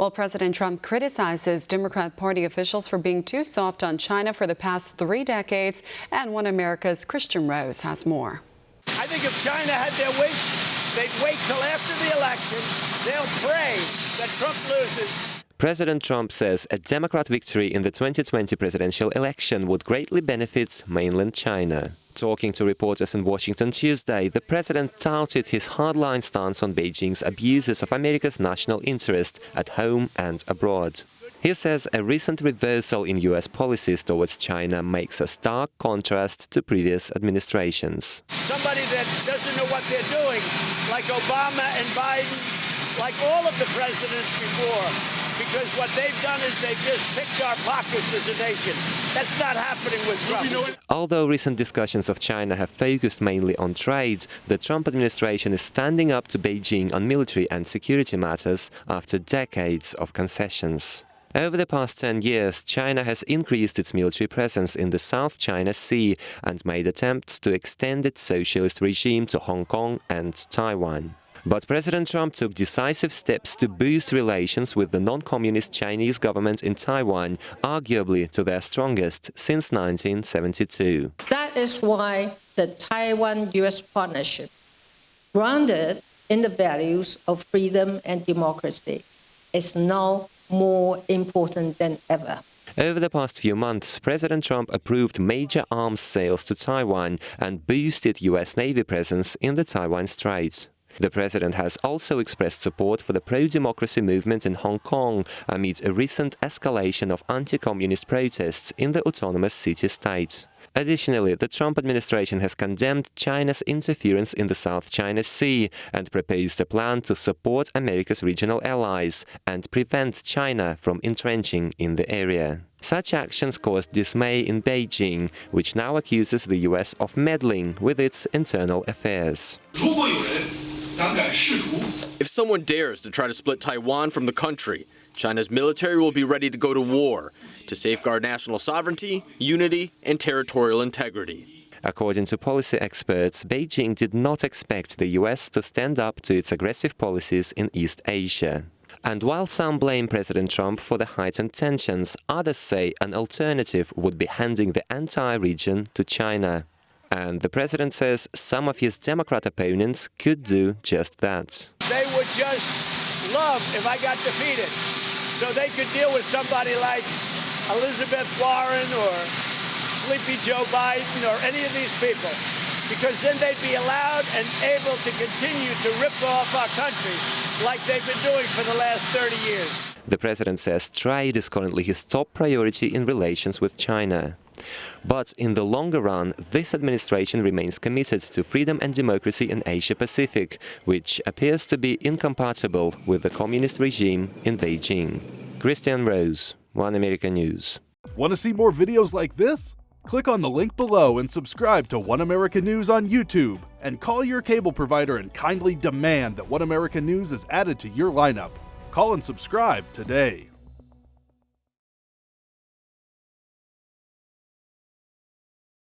Well, President Trump criticizes Democrat Party officials for being too soft on China for the past 3 decades. And One America's Kristian Rouz has more. I think if China had their wish, they'd wait till after the election. They'll pray that Trump loses. President Trump says a Democrat victory in the 2020 presidential election would greatly benefit mainland China. Talking to reporters in Washington Tuesday, the president touted his hardline stance on Beijing's abuses of America's national interest at home and abroad. He says a recent reversal in U.S. policies towards China makes a stark contrast to previous administrations. Somebody that doesn't know what they're doing, like Obama and Biden, like all of the presidents before. Because what they've done is they've just picked our pockets as a nation. That's not happening with Trump. Although recent discussions of China have focused mainly on trade, the Trump administration is standing up to Beijing on military and security matters after decades of concessions. Over the past 10 years, China has increased its military presence in the South China Sea and made attempts to extend its socialist regime to Hong Kong and Taiwan. But President Trump took decisive steps to boost relations with the non-communist Chinese government in Taiwan, arguably to their strongest since 1972. That is why the Taiwan-U.S. partnership, grounded in the values of freedom and democracy, is now more important than ever. Over the past few months, President Trump approved major arms sales to Taiwan and boosted U.S. Navy presence in the Taiwan Strait. The president has also expressed support for the pro-democracy movement in Hong Kong amid a recent escalation of anti-communist protests in the autonomous city-state. Additionally, the Trump administration has condemned China's interference in the South China Sea and proposed a plan to support America's regional allies and prevent China from entrenching in the area. Such actions caused dismay in Beijing, which now accuses the U.S. of meddling with its internal affairs. If someone dares to try to split Taiwan from the country, China's military will be ready to go to war to safeguard national sovereignty, unity, and territorial integrity. According to policy experts, Beijing did not expect the U.S. to stand up to its aggressive policies in East Asia. And while some blame President Trump for the heightened tensions, others say an alternative would be handing the entire region to China. And the president says some of his Democrat opponents could do just that. They would just love if I got defeated, so they could deal with somebody like Elizabeth Warren or Sleepy Joe Biden or any of these people, because then they'd be allowed and able to continue to rip off our country like they've been doing for the last 30 years. The president says trade is currently his top priority in relations with China. But in the longer run, this administration remains committed to freedom and democracy in Asia-Pacific, which appears to be incompatible with the communist regime in Beijing. Kristian Rouz, One America News. Want to see more videos like this? Click on the link below and subscribe to One America News on YouTube. And call your cable provider and kindly demand that One America News is added to your lineup. Call and subscribe today.